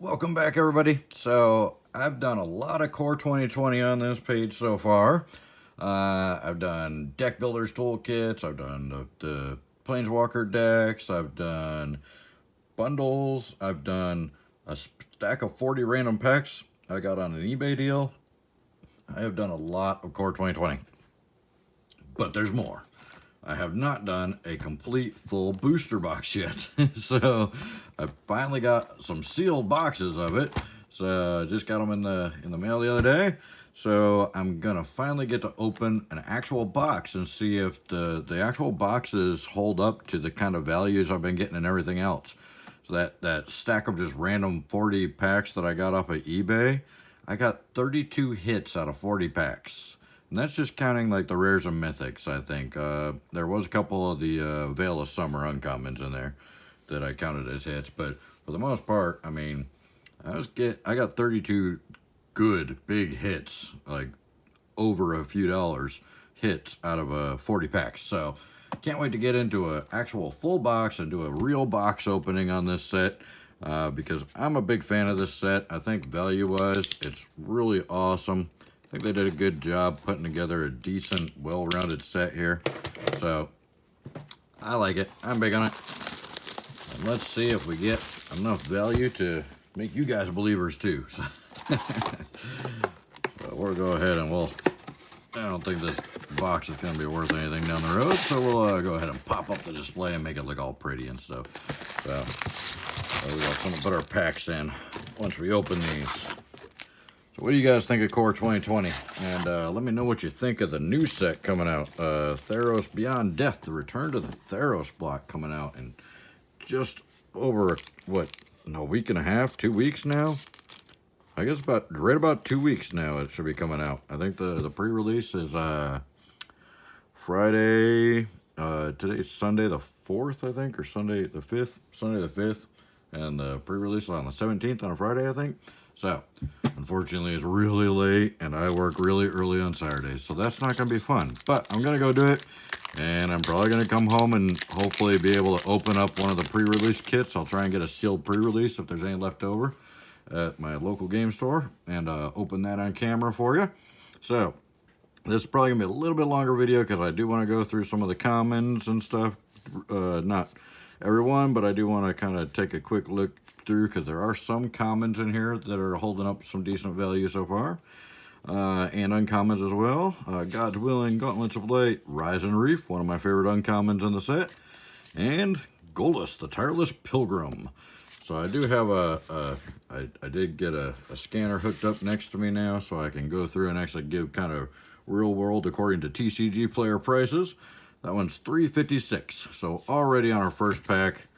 Welcome back, everybody. So I've done a lot of Core 2020 on this page so far. I've done deck builders toolkits, I've done the planeswalker decks, I've done bundles, I've done a stack of 40 random packs I got on an eBay deal. I have done a lot of Core 2020, but there's more. I have not done a complete full booster box yet. So I finally got some sealed boxes of it. So I just got them in the mail the other day. So I'm gonna finally get to open an actual box and see if the actual boxes hold up to the kind of values I've been getting and everything else. So that stack of just random 40 packs that I got off of eBay, I got 32 hits out of 40 packs. And that's just counting like the rares and mythics, I think. There was a couple of the Veil of Summer uncommons in there that I counted as hits, but for the most part, I mean, I got 32 good big hits, like over a few dollars hits out of 40 packs. So can't wait to get into an actual full box and do a real box opening on this set. Because I'm a big fan of this set. I think value-wise, it's really awesome. I think they did a good job putting together a decent, well-rounded set here. So, I like it. I'm big on it. And let's see if we get enough value to make you guys believers too. So, we'll go ahead and I don't think this box is going to be worth anything down the road. So we'll go ahead and pop up the display and make it look all pretty and stuff. So, we got put our packs in once we open these. So what do you guys think of Core 2020? And let me know what you think of the new set coming out. Theros Beyond Death, the return to the Theros block coming out in just over, a week and a half, 2 weeks now? I guess right about 2 weeks now it should be coming out. I think the pre-release is Friday, today's Sunday the 4th, I think, or Sunday the 5th. Sunday the 5th. And the pre-release is on the 17th on a Friday, I think. So, unfortunately, it's really late, and I work really early on Saturdays, so that's not going to be fun. But I'm going to go do it, and I'm probably going to come home and hopefully be able to open up one of the pre-release kits. I'll try and get a sealed pre-release if there's any left over at my local game store, and open that on camera for you. So, this is probably going to be a little bit longer video, because I do want to go through some of the commons and stuff. Not everyone, but I do want to kind of take a quick look through, because there are some commons in here that are holding up some decent value so far, and uncommons as well. God's Willing, Gauntlets of Light, Rise and Reef, one of my favorite uncommons in the set, and Goldust, the Tireless Pilgrim. So I do have I did get a scanner hooked up next to me now, so I can go through and actually give kind of real world according to TCG player prices. That one's $3.56. So already on our first pack,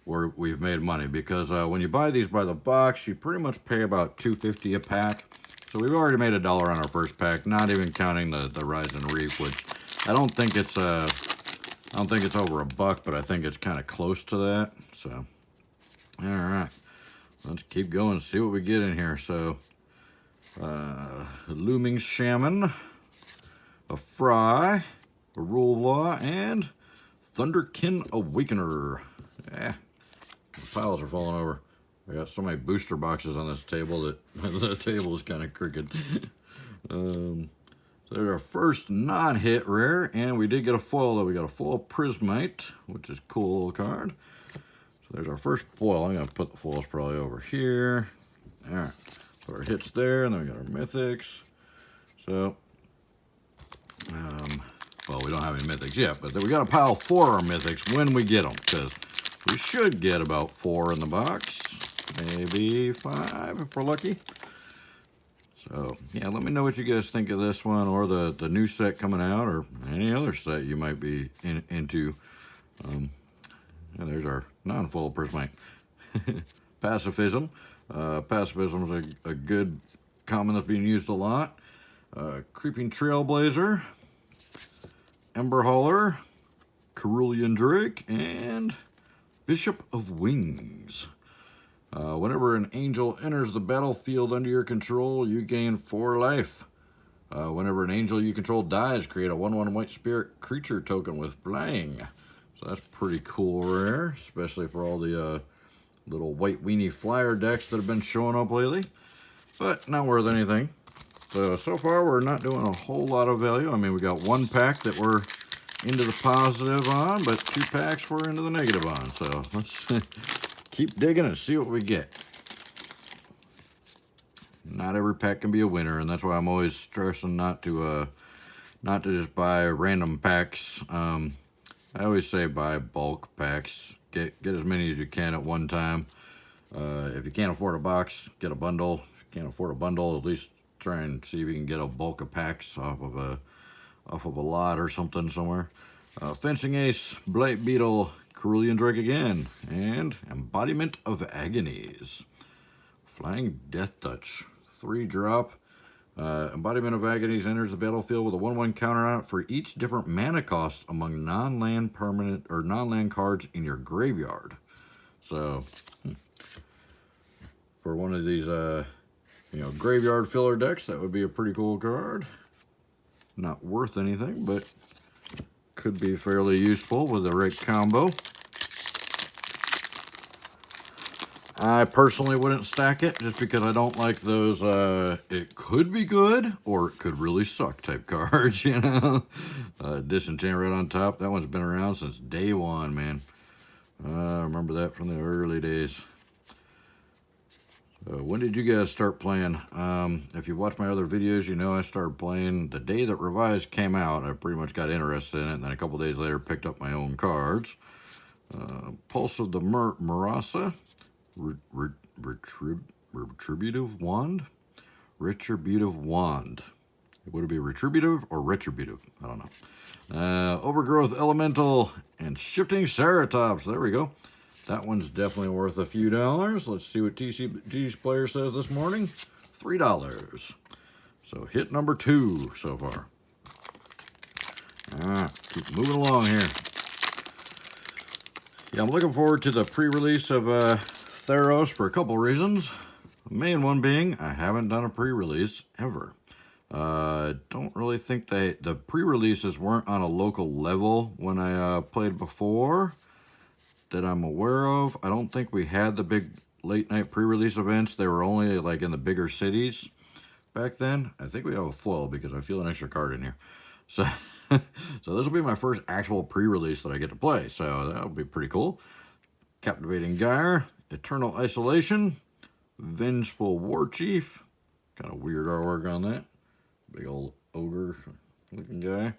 we've made money, because when you buy these by the box, you pretty much pay about $2.50 a pack. So we've already made $1 on our first pack, not even counting the Rise and Reef, which I don't think it's over $1, but I think it's kind of close to that. So, all right, let's keep going and see what we get in here. So, Looming Shaman, a Fry, a Rule of Law, and Thunderkin Awakener. Yeah, the piles are falling over. I got so many booster boxes on this table that the table is kind of crooked. So there's our first non-hit rare, and we did get a foil, though. We got a foil Prismite, which is a cool little card. So there's our first foil. I'm going to put the foils probably over here. All right, so our hits there, and then we got our mythics. So, well, we don't have any mythics yet, but we got a pile for our mythics when we get them, because we should get about 4 in the box, maybe 5 if we're lucky. So, yeah, let me know what you guys think of this one, or the new set coming out, or any other set you might be into. And there's our non-full Prismite. Pacifism. Pacifism is a good common that's being used a lot. Creeping Trailblazer, Ember Hauler, Cerulean Drake, and Bishop of Wings. Whenever an angel enters the battlefield under your control, you gain 4 life. Whenever an angel you control dies, create a 1/1 white spirit creature token with flying. So that's pretty cool rare, especially for all the little white weenie flyer decks that have been showing up lately, but not worth anything. So far we're not doing a whole lot of value. I mean, we got one pack that we're into the positive on, but 2 packs we're into the negative on. So let's keep digging and see what we get. Not every pack can be a winner, and that's why I'm always stressing not to just buy random packs. I always say buy bulk packs. Get as many as you can at one time. If you can't afford a box, get a bundle. If you can't afford a bundle, at least try and see if you can get a bulk of packs off of a lot or something somewhere. Fencing Ace, Blight Beetle, Cerulean Drake again, and Embodiment of Agonies. Flying Death Touch, 3-drop. Embodiment of Agonies enters the battlefield with a 1/1 counter on it for each different mana cost among non-land permanent or non-land cards in your graveyard. So, for one of these, graveyard filler decks, that would be a pretty cool card. Not worth anything, but could be fairly useful with the right combo. I personally wouldn't stack it just because I don't like those it could be good or it could really suck type cards, you know. Disenchant right on top. That one's been around since day one, man. I remember that from the early days. When did you guys start playing? If you watch my other videos, you know I started playing the day that Revised came out. I pretty much got interested in it, and then a couple days later picked up my own cards. Pulse of the Marasa. Retributive Wand? Retributive Wand. Would it be retributive or retributive? I don't know. Overgrowth Elemental and Shifting Ceratops. There we go. That one's definitely worth a few dollars. Let's see what TCG's player says this morning. $3. So hit number 2 so far. Keep moving along here. Yeah, I'm looking forward to the pre-release of Theros for a couple reasons. The main one being I haven't done a pre-release ever. Don't really think the pre-releases weren't on a local level when I played before that I'm aware of. I don't think we had the big late night pre-release events. They were only like in the bigger cities back then. I think we have a foil because I feel an extra card in here. So, so this will be my first actual pre-release that I get to play. So that'll be pretty cool. Captivating Gyre, Eternal Isolation, Vengeful War Chief. Kind of weird artwork on that. Big old ogre looking guy.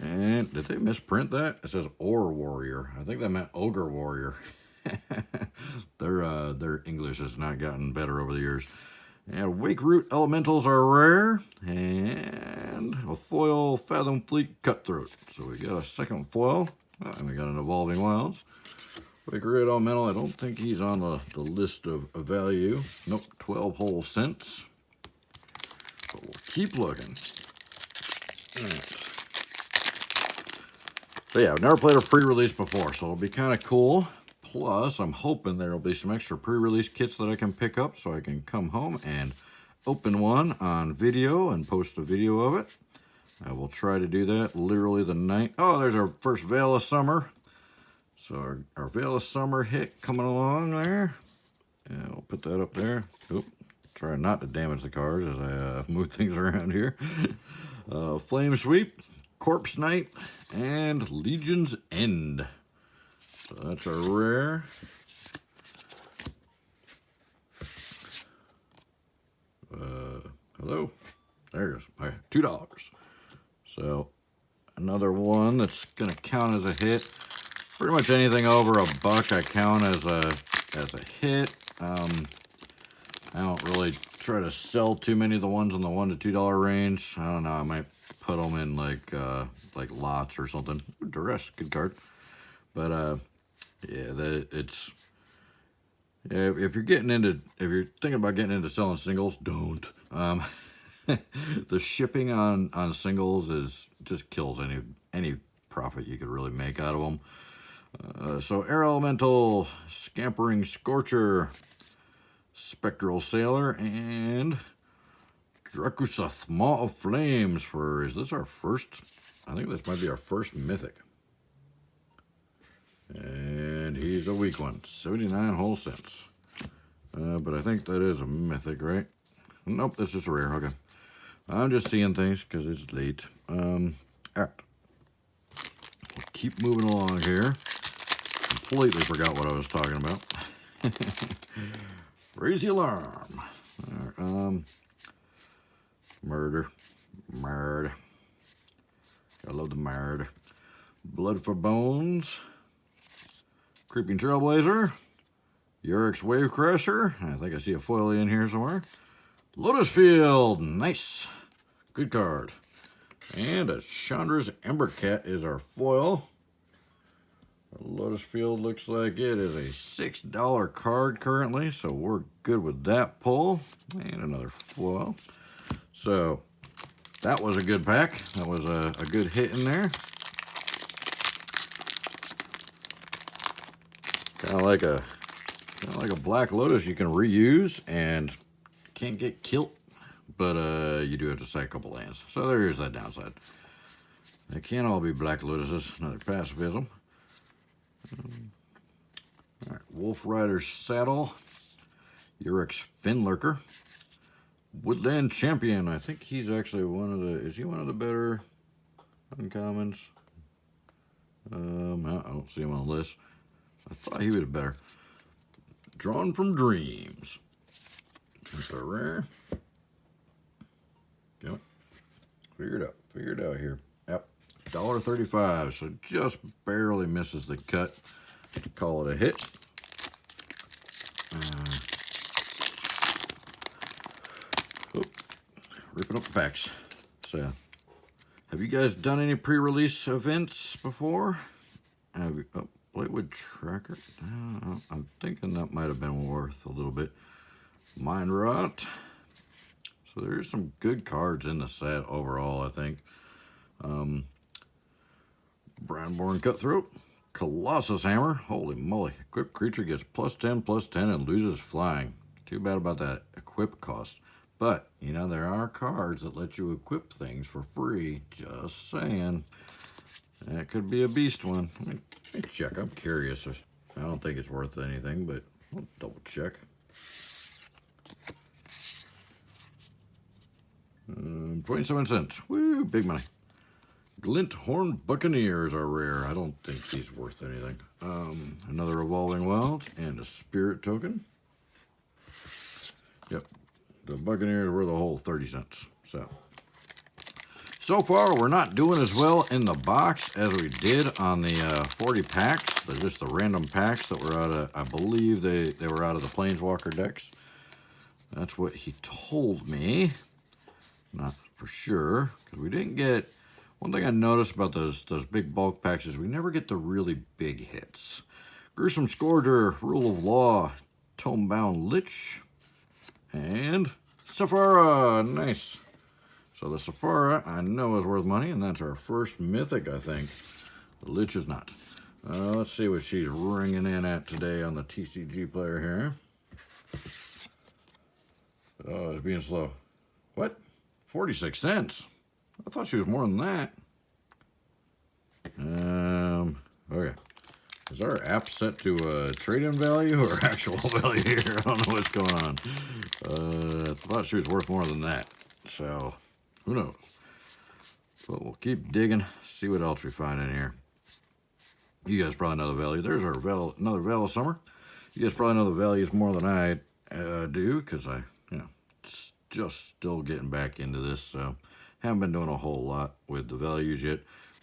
And did they misprint that? It says Ore Warrior. I think that meant Ogre Warrior. Their English has not gotten better over the years. And Wake Root Elementals are rare. And a foil Fathom Fleet Cutthroat. So we got a second foil. And we got an Evolving Wilds. Wake Root Elemental, I don't think he's on the list of value. Nope, 12 whole cents. But we'll keep looking. Alright. So yeah, I've never played a pre-release before, so it'll be kind of cool. Plus, I'm hoping there'll be some extra pre-release kits that I can pick up so I can come home and open one on video and post a video of it. I will try to do that literally the night. Oh, there's our first Veil of Summer. So our Veil of Summer hit coming along there. And I'll put that up there. Oop, try not to damage the cards as I move things around here. Flame Sweep, Corpse Knight, and Legion's End. So that's our rare. Hello? There it goes. All right, $2. So another one that's going to count as a hit. Pretty much anything over $1 I count as a hit. I don't really try to sell too many of the ones in the $1 to $2 range. I don't know. I might put them in like lots or something. Duress, good card. But yeah, if you're thinking about getting into selling singles, don't. The shipping on singles just kills any profit you could really make out of them. So Air Elemental, Scampering Scorcher, Spectral Sailor, and Dracusath, Maw of Flames is this our first? I think this might be our first mythic. And he's a weak one, 79 whole cents. But I think that is a mythic, right? Nope, this is a rare. Okay. I'm just seeing things because it's late. All right. We'll keep moving along here. Completely forgot what I was talking about. Raise the alarm. All right, murder. I love the murder. Blood for Bones. Creeping Trailblazer. Yurik's Wavecrasher. I think I see a foil in here somewhere. Lotus Field. Nice. Good card. And a Chandra's Embercat is our foil. Lotus Field looks like it is a $6 card currently, so we're good with that pull. And another foil. So that was a good pack. That was a good hit in there. Kind of like a Black Lotus you can reuse and can't get killed, but you do have to sack a couple lands. So there is that downside. They can't all be Black Lotuses. Another pacifism. All right, Wolf Rider's Saddle. Yurik's Finlurker. Woodland Champion. I think he's actually one of the. Is he one of the better uncommons? I don't see him on the list. I thought he was better. Drawn from Dreams. That's a rare. Yep. Figured out here. Yep. $1.35. So just barely misses the cut to call it a hit. Ripping up the packs. So, have you guys done any pre-release events before? Playwood Tracker. I'm thinking that might have been worth a little bit. Mind Rot. So there's some good cards in the set overall, I think. Brownborn Cutthroat. Colossus Hammer. Holy moly. Equipped creature gets +10/+10 and loses flying. Too bad about that equip cost. But, you know, there are cards that let you equip things for free. Just saying. That could be a beast one. Let me check. I'm curious. I don't think it's worth anything, but I'll double check. 27 cents. Woo, big money. Glint Horn Buccaneers are rare. I don't think he's worth anything. Another Evolving Wild and a Spirit Token. Yep. The Buccaneers were the whole 30 cents. So far, we're not doing as well in the box as we did on the 40 packs. They're just the random packs that were out of, I believe they were out of the Planeswalker decks. That's what he told me. Not for sure, because we didn't get, one thing I noticed about those big bulk packs is we never get the really big hits. Gruesome Scourger, Rule of Law, Tomebound Lich, and Sephara. Nice. So the Sephara I know is worth money, and that's our first mythic, I think. The Lich is not. Let's see what she's ringing in at today on the TCG player here. Oh, it's being slow. What? 46 cents. I thought she was more than that. Okay. Is our app set to trade-in value or actual value here? I don't know what's going on. I thought she was worth more than that. So, who knows? But we'll keep digging, see what else we find in here. You guys probably know the value. There's our another Veil of Summer. You guys probably know the values more than I do, because I, just still getting back into this, so haven't been doing a whole lot with the values yet.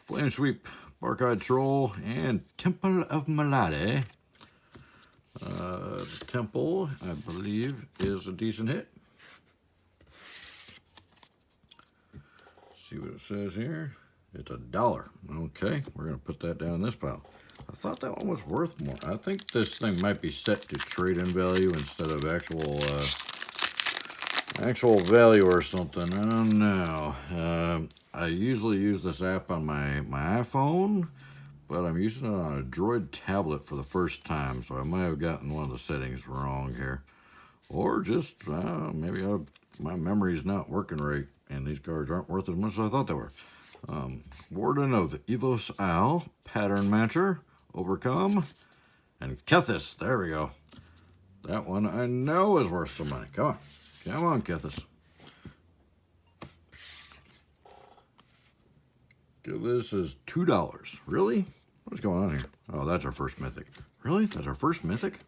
Flame Sweep, Bark-Eyed Troll, and Temple of Malade. Temple, I believe, is a decent hit. See what it says here. It's $1. Okay, we're going to put that down in this pile. I thought that one was worth more. I think this thing might be set to trade-in value instead of actual value or something. I don't know. I usually use this app on my iPhone, but I'm using it on a Droid tablet for the first time, so I might have gotten one of the settings wrong here. Or just, maybe my memory's not working right, and these cards aren't worth as much as I thought they were. Warden of Evos Isle, Pattern Matcher, Overcome, and Kethis. There we go. That one I know is worth some money. Come on. Come on, Kethis. This is $2. Really? What's going on here? Oh, that's our first mythic. Really? That's our first mythic?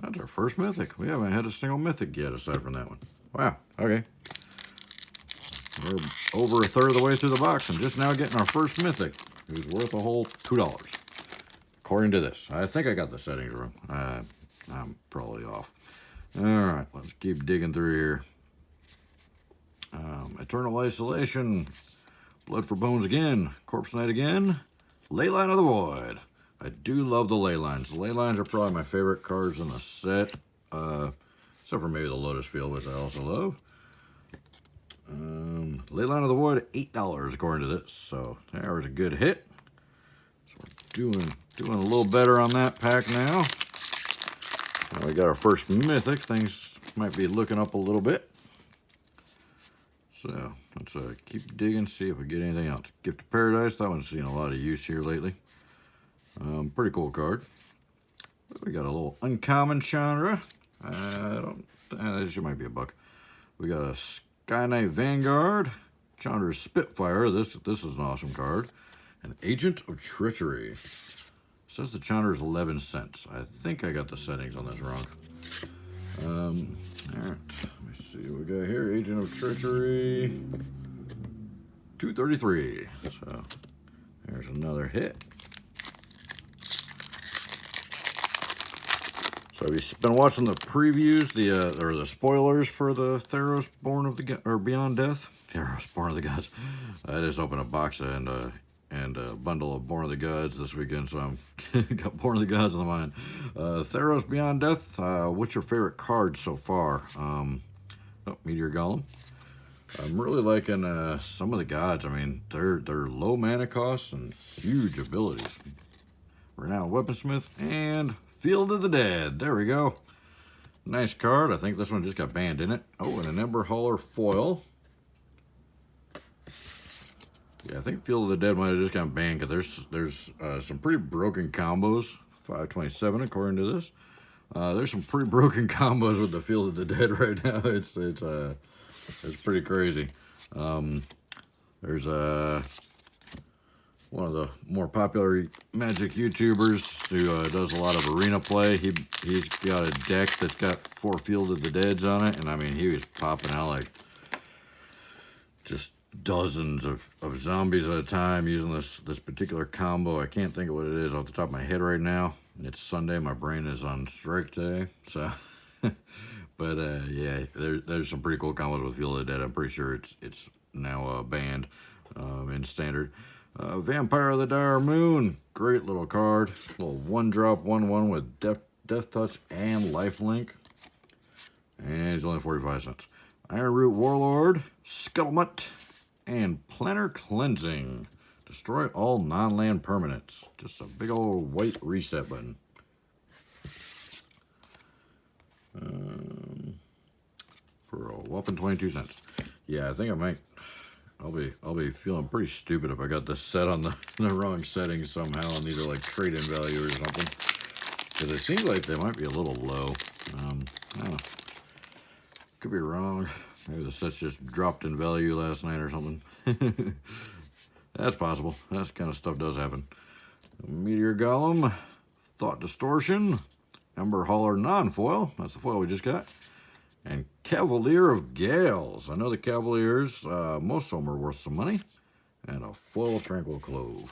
That's our first mythic. We haven't had a single mythic yet aside from that one. Wow. Okay. We're over a third of the way through the box and just now getting our first mythic, who's worth a whole $2. According to this. I think I got the settings wrong. I'm probably off. All right. Let's keep digging through here. Eternal Isolation. Blood for Bones again. Corpse Knight again. Leyline of the Void. I do love the ley lines. The ley lines are probably my favorite cards in the set. Except for maybe the Lotus Field, which I also love. Leyline of the Void, $8 according to this. So that was a good hit. So we're doing a little better on that pack now. Now we got our first mythic. Things might be looking up a little bit. So let's keep digging, see if we get anything else. Gift of Paradise, that one's seen a lot of use here lately. Pretty cool card. We got a little uncommon Chandra. This might be a buck. We got a Sky Knight Vanguard, Chandra's Spitfire. This is an awesome card. An Agent of Treachery. Says the Chandra is 11 cents. I think I got the settings on this wrong. All right, let me see what we got here. Agent of Treachery, $2.33. So there's another hit. So have you been watching the previews, the spoilers for the Theros Beyond Death? Theros Born of the Gods. I just opened a box and a bundle of Born of the Gods this weekend, so I'm got Born of the Gods on the mind. Theros Beyond Death. What's your favorite card so far? Meteor Golem. I'm really liking some of the gods. I mean, they're low mana costs and huge abilities. Renowned Weaponsmith and Field of the Dead. There we go. Nice card. I think this one just got banned in it. Oh, and an Ember Hauler foil. Yeah, I think Field of the Dead might have just got banned because there's some pretty broken combos. 527 according to this. There's some pretty broken combos with the Field of the Dead right now. It's pretty crazy. There's one of the more popular Magic YouTubers who does a lot of arena play. He's got a deck that's got 4 Field of the Deads on it, and I mean, he was popping out like just dozens of zombies at a time using this particular combo. I can't think of what it is off the top of my head right now. It's Sunday. My brain is on strike today. So, but yeah, there's some pretty cool combos with Field of the Dead. I'm pretty sure it's now banned in standard. Vampire of the Dire Moon. Great little card. Little 1-drop 1/1 with Death Touch and Lifelink. And he's only 45 cents. Ironroot Warlord. Scuttlement. And Planner Cleansing. Destroy all non-land permanents. Just a big old white reset button. For a whopping 22 cents. Yeah, I think I might. I'll be feeling pretty stupid if I got this set on the wrong settings somehow, and these are like trade-in value or something. Because it seems like they might be a little low. I don't know. Could be wrong. Maybe the set's just dropped in value last night or something. That's possible. That kind of stuff does happen. Meteor Golem, Thought Distortion, Ember Hauler non-foil. That's the foil we just got. And Cavalier of Gales. I know the Cavaliers, most of them are worth some money. And a foil Tranquil Clove.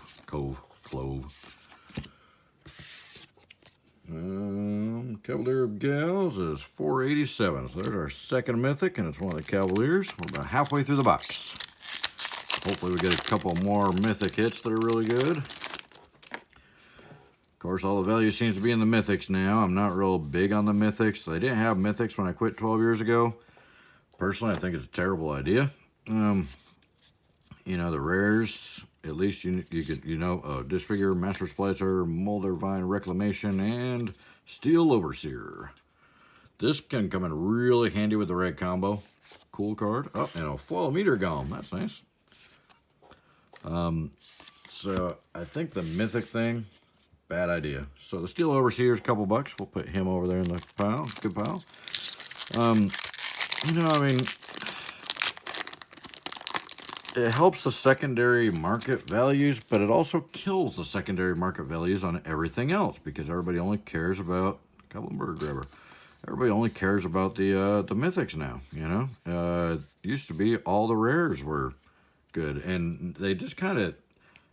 Cavalier of Gales is $4.87. So there's our second mythic, and it's one of the Cavaliers. We're about halfway through the box. Hopefully we get a couple more mythic hits that are really good. Of course, all the value seems to be in the mythics now. I'm not real big on the mythics. They didn't have mythics when I quit 12 years ago. Personally, I think it's a terrible idea. You know, the rares, at least you Disfigure, Master Splicer, Molder Vine Reclamation, and Steel Overseer. This can come in really handy with the red combo. Cool card. Oh, and a foil Meteor Golem. That's nice. So I think the mythic thing, bad idea. So the Steel Overseer is a couple bucks. We'll put him over there in the pile. Good pile. You know, I mean, it helps the secondary market values, but it also kills the secondary market values on everything else because everybody only cares about a couple of bird grabber. Everybody only cares about the mythics now. You know, it used to be all the rares were good, and they just kind of.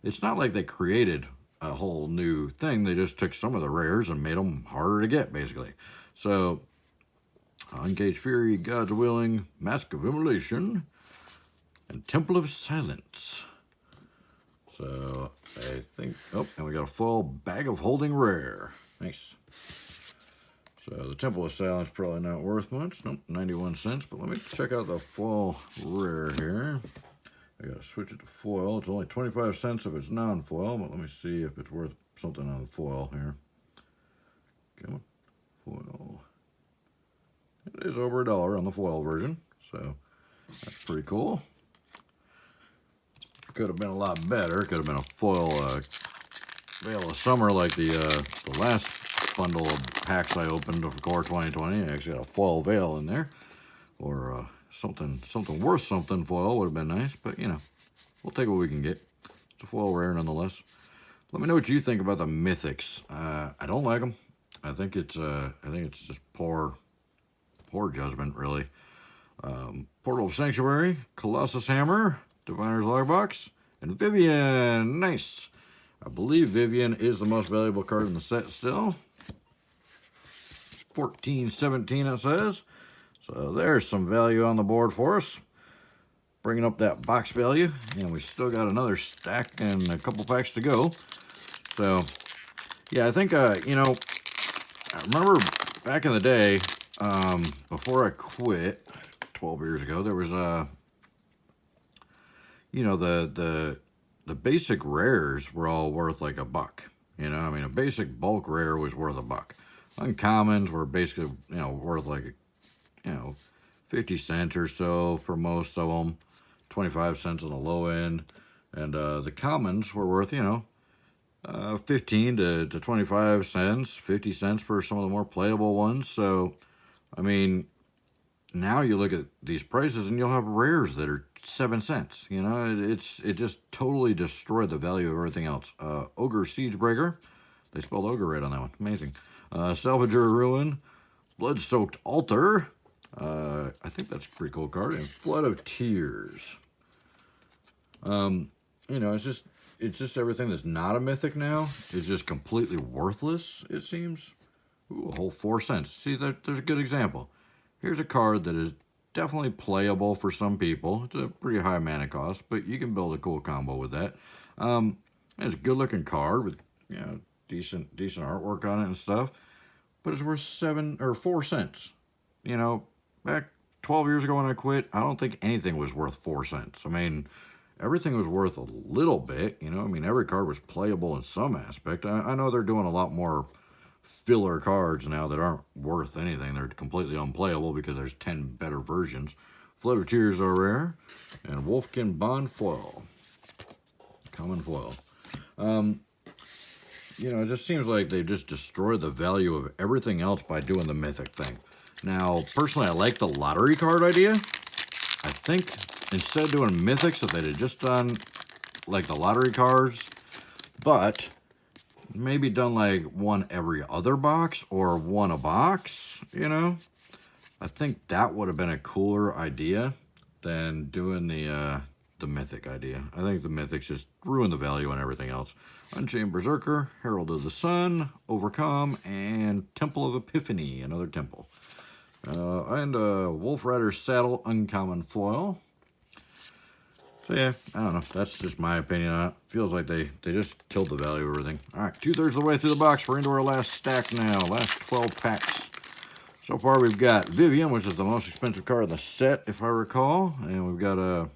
It's not like they created a whole new thing. They just took some of the rares and made them harder to get, basically. So, Uncaged Fury, God's Willing, Mask of Immolation, and Temple of Silence. So, I think... Oh, and we got a full Bag of Holding rare. Nice. So, the Temple of Silence probably not worth much. Nope, 91 cents. But let me check out the full rare here. I gotta switch it to foil. It's only 25 cents if it's non-foil, but let me see if it's worth something on the foil here. Come on, foil. It is over $1 on the foil version, so that's pretty cool. Could have been a lot better. Could have been a foil Veil of Summer like the last bundle of packs I opened of Core 2020. I actually got a foil veil in there, or something worth something foil would have been nice, but you know, we'll take what we can get. It's a foil rare nonetheless. Let me know what you think about the mythics. I don't like them. I think it's just poor judgment, really. Portal of Sanctuary, Colossus Hammer, Diviner's Logbox, and Vivian. Nice. I believe Vivian is the most valuable card in the set still. 14.17 it says. So there's some value on the board for us. Bringing up that box value. And we still got another stack and a couple packs to go. So, yeah, I think, you know, I remember back in the day, before I quit 12 years ago, there was, you know, the basic rares were all worth like $1. You know, I mean, a basic bulk rare was worth $1. Uncommons were basically, you know, worth like, you know, 50 cents or so for most of them, 25 cents on the low end, and the commons were worth, you know, 15 to 25 cents, 50 cents for some of the more playable ones. So, I mean, now you look at these prices and you'll have rares that are 7 cents. You know, it just totally destroyed the value of everything else. Ogre Siegebreaker, they spelled ogre right on that one, amazing. Salvager Ruin, Blood-Soaked Altar. I think that's a pretty cool card. And Flood of Tears. You know, it's just everything that's not a mythic now is just completely worthless, it seems. Ooh, a whole 4 cents. See, there's a good example. Here's a card that is definitely playable for some people. It's a pretty high mana cost, but you can build a cool combo with that. It's a good looking card with, you know, decent artwork on it and stuff. But it's worth 4 cents. You know, back 12 years ago when I quit, I don't think anything was worth 4 cents. I mean, everything was worth a little bit, you know. I mean, every card was playable in some aspect. I know they're doing a lot more filler cards now that aren't worth anything. They're completely unplayable because there's 10 better versions. Flood of Tears are rare. And Wolfkin Bond foil. Common foil. You know, it just seems like they just destroyed the value of everything else by doing the mythic thing. Now, personally, I like the lottery card idea. I think instead of doing mythics, if they'd have just done like the lottery cards, but maybe done like one every other box or one a box, you know, I think that would have been a cooler idea than doing the mythic idea. I think the mythics just ruin the value on everything else. Unchained Berserker, Herald of the Sun, Overcome, and Temple of Epiphany, another temple. And Wolf Rider's Saddle, uncommon foil. So yeah, I don't know. That's just my opinion on it. Feels like they just killed the value of everything. All right, 2/3 of the way through the box. We're into our last stack now. Last 12 packs. So far we've got Vivian, which is the most expensive card in the set, if I recall. And we've got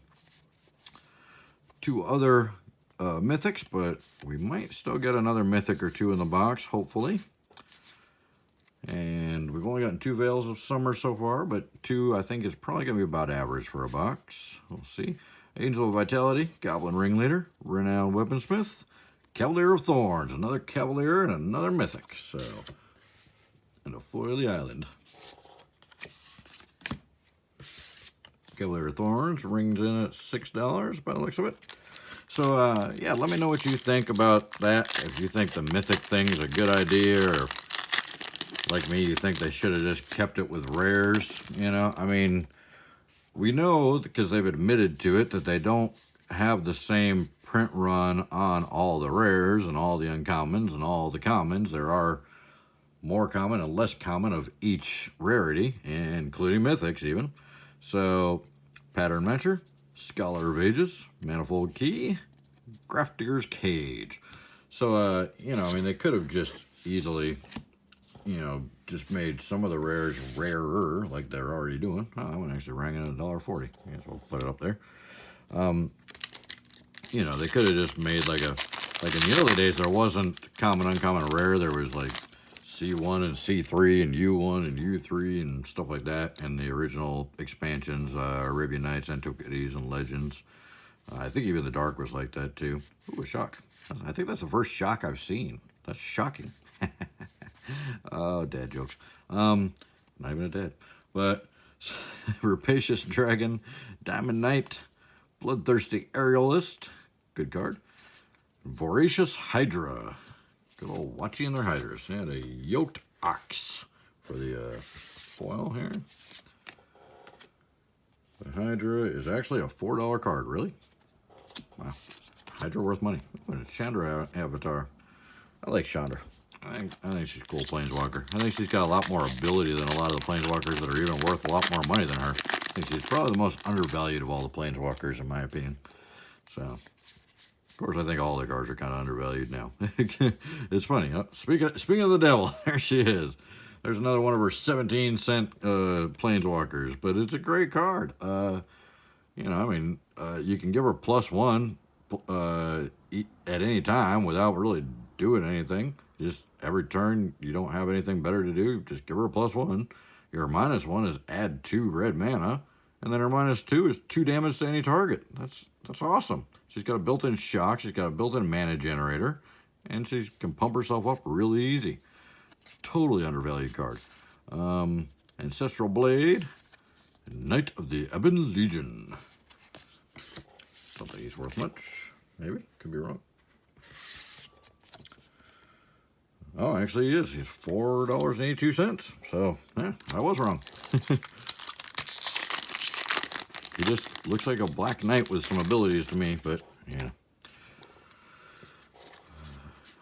2 other mythics, but we might still get another mythic or 2 in the box, hopefully. And we've only gotten 2 Veils of Summer so far, but 2 I think is probably going to be about average for a box. We'll see. Angel of Vitality, Goblin Ringleader, Renowned Weaponsmith, Cavalier of Thorns, another Cavalier and another Mythic. So, and a Foily Island. Cavalier of Thorns rings in at $6 by the looks of it. So, yeah, let me know what you think about that. If you think the Mythic thing's a good idea, or like me, you think they should have just kept it with rares, you know? I mean, we know, because they've admitted to it, that they don't have the same print run on all the rares and all the uncommons and all the commons. There are more common and less common of each rarity, including Mythics even. So, Pattern Matcher, Scholar of Ages, Manifold Key, Grafdigger's Cage. So, you know, I mean, they could have just easily, you know, just made some of the rares rarer, like they're already doing. Oh, that one actually rang in at $1.40. I guess we'll put it up there. You know, they could have just made like in the early days, there wasn't common, uncommon, rare. There was like C1 and C3 and U1 and U3 and stuff like that. And the original expansions, Arabian Nights, Antiquities, and Legends. I think even the Dark was like that too. Ooh, a shock. I think that's the first shock I've seen. That's shocking. Oh, dad jokes. Not even a dad. But Rapacious Dragon, Diamond Knight, Bloodthirsty Aerialist, good card. Voracious Hydra, good old watching their hydras. And a Yoked Ox for the foil here. The Hydra is actually a $4 card, really? Wow, Hydra worth money. What a Chandra avatar. I like Chandra. I think she's a cool planeswalker. I think she's got a lot more ability than a lot of the planeswalkers that are even worth a lot more money than her. I think she's probably the most undervalued of all the planeswalkers, in my opinion. So, of course, I think all the cards are kind of undervalued now. It's funny. Speaking of the devil, there she is. There's another one of her 17-cent planeswalkers, but it's a great card. You know, I mean, you can give her +1 at any time without really doing anything. Just every turn you don't have anything better to do, just give her a +1. Your -1 is add 2 red mana, and then her -2 is 2 damage to any target. That's awesome. She's got a built-in shock, she's got a built-in mana generator, and she can pump herself up really easy. Totally undervalued card. Ancestral Blade, Knight of the Ebon Legion. Don't think he's worth much. Maybe, could be wrong. Oh, actually he is. He's $4.82. So, yeah, I was wrong. He just looks like a black knight with some abilities to me, but, yeah.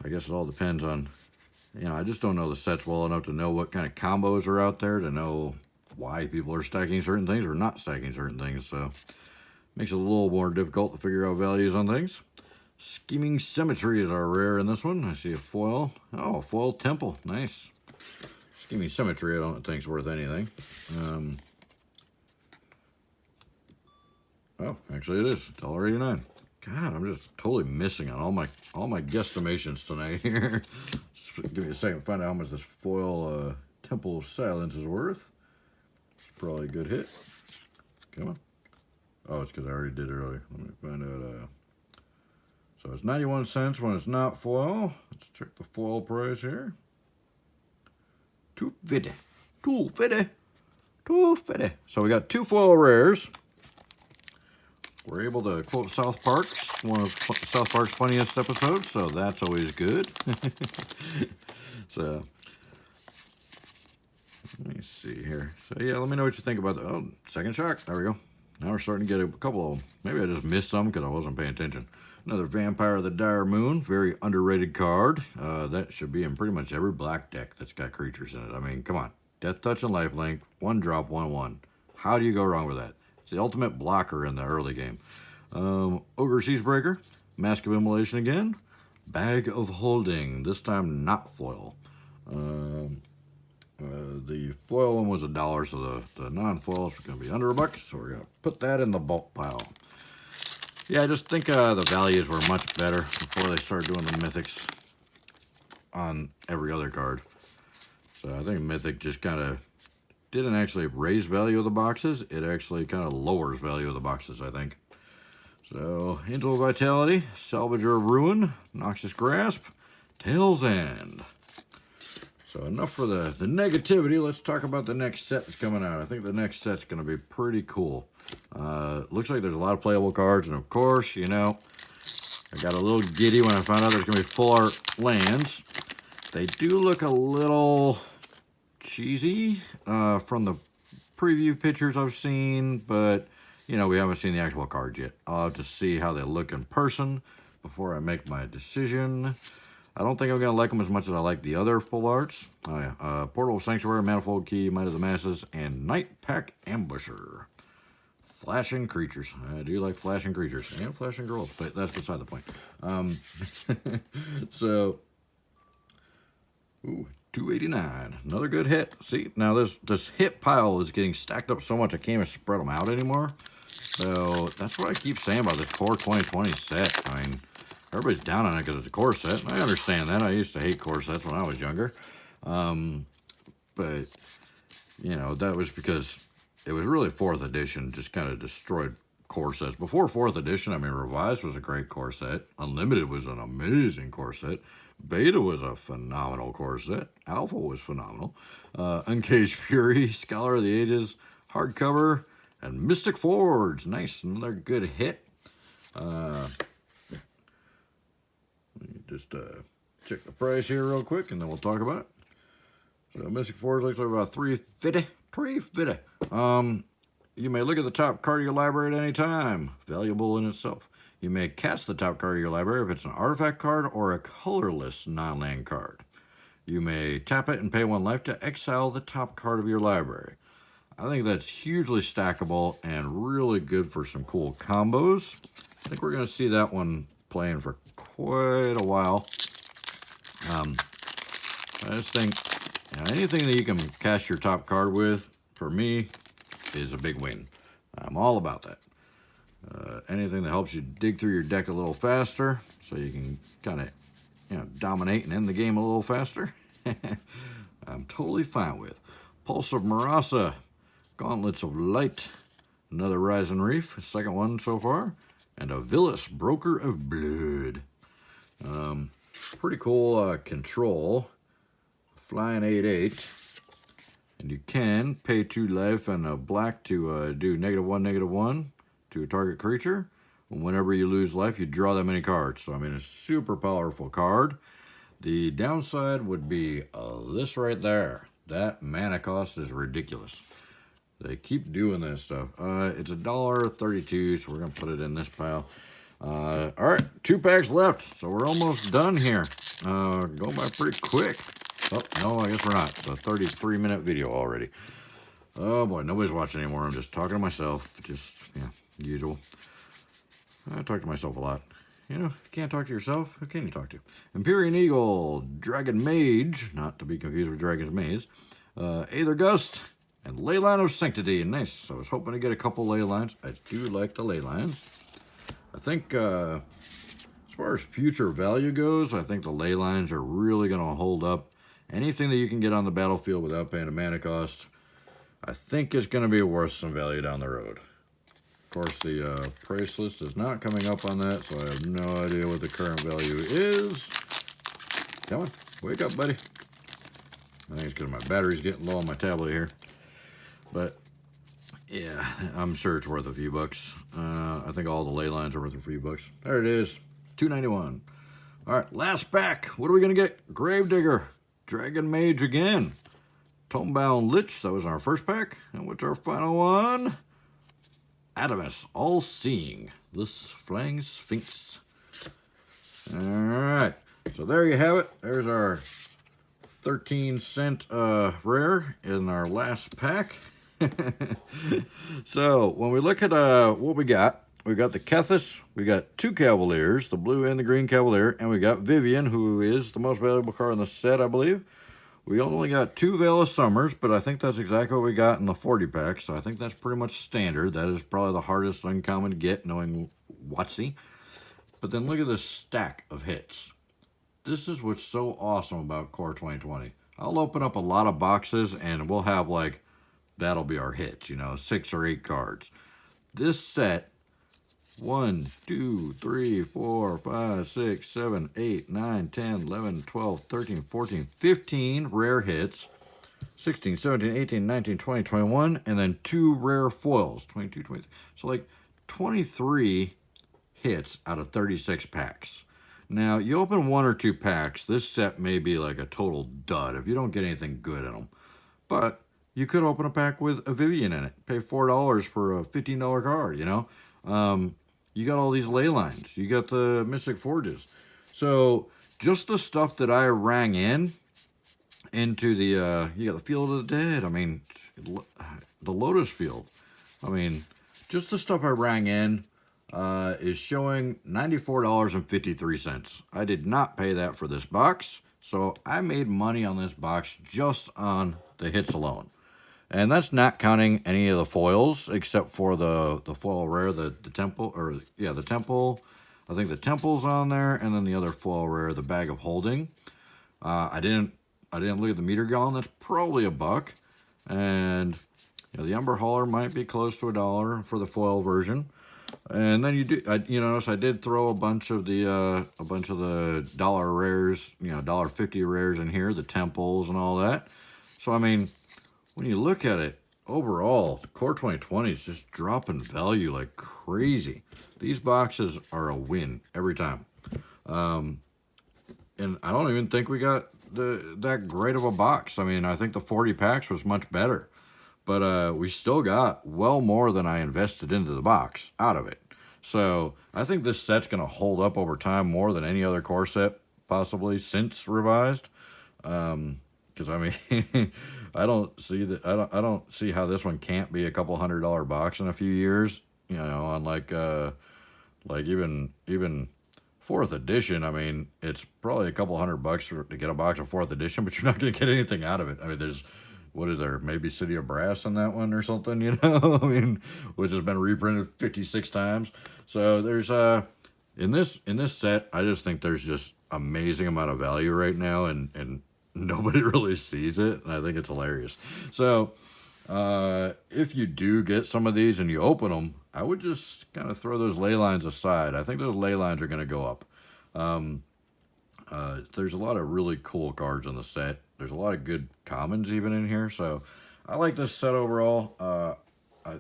I guess it all depends on, you know, I just don't know the sets well enough to know what kind of combos are out there, to know why people are stacking certain things or not stacking certain things. So, makes it a little more difficult to figure out values on things. Scheming Symmetry is our rare in this one. I see a foil. Oh, a foil Temple. Nice. Scheming Symmetry I don't think is worth anything. Oh, actually it is. $1.89. God, I'm just totally missing on all my guesstimations tonight here. Just give me a second to find out how much this foil Temple of Silence is worth. It's probably a good hit. Come on. Oh, it's because I already did it earlier. Let me find out. So it's 91 cents when it's not foil. Let's check the foil price here. $2.50. So we got 2 foil rares. We're able to quote South Park's, one of South Park's funniest episodes, so that's always good. So, let me see here. So yeah, let me know what you think about the, oh, second shock. There we go. Now we're starting to get a couple of them. Maybe I just missed some because I wasn't paying attention. Another Vampire of the Dire Moon, very underrated card. That should be in pretty much every black deck that's got creatures in it. I mean, come on. Death Touch and Lifelink, 1-drop, 1/1. How do you go wrong with that? It's the ultimate blocker in the early game. Ogre Siegebreaker, Mask of Immolation again. Bag of Holding, this time not foil. The foil one was $1, so the non-foils are going to be under $1, so we're going to put that in the bulk pile. Yeah, I just think the values were much better before they started doing the mythics on every other card. So I think Mythic just kind of didn't actually raise value of the boxes. It actually kind of lowers value of the boxes, I think. So, Angel of Vitality, Salvager of Ruin, Noxious Grasp, Tail's End. So enough for the negativity. Let's talk about the next set that's coming out. I think the next set's going to be pretty cool. Looks like there's a lot of playable cards, and of course, you know, I got a little giddy when I found out there's going to be full art lands. They do look a little cheesy from the preview pictures I've seen, but, you know, we haven't seen the actual cards yet. I'll have to see how they look in person before I make my decision. I don't think I'm going to like them as much as I like the other full arts. Portal of Sanctuary, Manifold Key, Might of the Masses, and Night Pack Ambusher. Flashing creatures. I do like flashing creatures and flashing girls, but that's beside the point. So, ooh, 289. Another good hit. See, now this hit pile is getting stacked up so much I can't even spread them out anymore. So that's what I keep saying about this core 2020 set. I mean, everybody's down on it because it's a core set. I understand that. I used to hate core sets when I was younger. But, you know, that was because it was really 4th edition just kind of destroyed core sets. Before 4th edition, I mean, Revised was a great core set. Unlimited was an amazing core set. Beta was a phenomenal core set. Alpha was phenomenal. Uncaged Fury, Scholar of the Ages, hardcover, and Mystic Forge. Nice, another good hit. Just check the price here real quick, and then we'll talk about it. So Mystic Forge looks like about $3.50. $3.50. You may look at the top card of your library at any time. Valuable in itself. You may cast the top card of your library if it's an artifact card or a colorless non-land card. You may tap it and pay 1 life to exile the top card of your library. I think that's hugely stackable and really good for some cool combos. I think we're going to see that one playing for quite a while. I just think, you know, anything that you can cast your top card with, for me, is a big win. I'm all about that. Anything that helps you dig through your deck a little faster, so you can kind of, you know, dominate and end the game a little faster, I'm totally fine with. Pulse of Marasa, Gauntlets of Light, another Rising Reef, second one so far, and a Villas, Broker of Blood. Pretty cool control. Flying 8/8. And you can pay 2 life and a black to do -1/-1 to a target creature. And whenever you lose life, you draw that many cards. So, I mean, it's a super powerful card. The downside would be this right there. That mana cost is ridiculous. They keep doing this stuff. It's $1.32, so we're going to put it in this pile. All right, 2 packs left, so we're almost done here. Going by pretty quick. Oh, no, I guess we're not. It's a 33-minute video already. Oh, boy, nobody's watching anymore. I'm just talking to myself. Just, yeah, usual. I talk to myself a lot. You know, if you can't talk to yourself, who can you talk to? Empyrean Eagle, Dragon Mage, not to be confused with Dragon's Maze, Aether Gust, and Leyline of Sanctity. Nice. I was hoping to get a couple ley lines. I do like the ley lines. I think, as far as future value goes, I think the ley lines are really going to hold up. Anything that you can get on the battlefield without paying a mana cost, I think is going to be worth some value down the road. Of course, the price list is not coming up on that, so I have no idea what the current value is. Come on, wake up, buddy. I think it's because my battery's getting low on my tablet here. But, yeah, I'm sure it's worth a few bucks. I think all the ley lines are worth a few bucks. There it is, $2.91. All right, last pack. What are we going to get? Gravedigger, Dragon Mage again. Tomebound Lich, that was our first pack. And what's our final one? Adamus, All-Seeing, this Flying Sphinx. All right, so there you have it. There's our 13-cent rare in our last pack. So when we look at what we got the Kethis, we got 2 Cavaliers, the blue and the green Cavalier, and we got Vivian, who is the most valuable card in the set, I believe. We only got 2 Veil of Summers, but I think that's exactly what we got in the 40 pack, so I think that's pretty much standard. That is probably the hardest uncommon to get, knowing WotC. But then look at this stack of hits. This is what's so awesome about Core 2020. I'll open up a lot of boxes, and we'll have, like, that'll be our hits, you know, 6 or 8 cards. This set 1, 2, 3, 4, 5, 6, 7, 8, 9, 10, 11, 12, 13, 14, 15 rare hits. 16, 17, 18, 19, 20, 21, and then 2 rare foils, 22, 23. So like 23 hits out of 36 packs. Now, you open 1 or 2 packs, this set may be like a total dud if you don't get anything good in them. But you could open a pack with a Vivian in it, pay $4 for a $15 card, you know? You got all these ley lines, you got the Mystic Forges. So just the stuff that I rang into the, you got the Field of the Dead, I mean, the Lotus Field. I mean, just the stuff I rang in is showing $94.53. I did not pay that for this box, so I made money on this box just on the hits alone. And that's not counting any of the foils, except for the foil rare, the temple, or yeah, the temple. I think the temple's on there, and then the other foil rare, the Bag of Holding. I didn't look at the meter gallon. That's probably $1. And you know, the Umber Hauler might be close to $1 for the foil version. And then you notice I did throw a bunch of the dollar rares, you know, $1.50 rares in here, the temples and all that. So I mean, when you look at it overall, the Core 2020 is just dropping value like crazy. These boxes are a win every time. And I don't even think we got that great of a box. I mean, I think the 40 packs was much better. But we still got well more than I invested into the box out of it. So I think this set's going to hold up over time more than any other core set possibly since revised. Because I mean, I don't see how this one can't be a couple $100 box in a few years. You know, on like even 4th edition. I mean, it's probably a couple $100 to get a box of 4th edition, but you're not going to get anything out of it. I mean, there's, what is there, maybe City of Brass in that one or something, you know? I mean, which has been reprinted 56 times. So there's in this set, I just think there's just amazing amount of value right now, and nobody really sees it, and I think it's hilarious. So if you do get some of these and you open them, I would just kind of throw those ley lines aside. I think those ley lines are going to go up. There's a lot of really cool cards in the set. There's a lot of good commons even in here. So I like this set overall.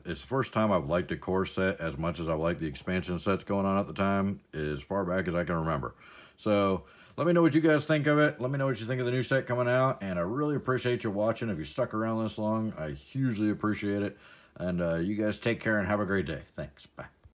It's the first time I've liked a core set as much as I've liked the expansion sets going on at the time, as far back as I can remember. So let me know what you guys think of it. Let me know what you think of the new set coming out. And I really appreciate you watching. If you stuck around this long, I hugely appreciate it. And you guys take care and have a great day. Thanks. Bye.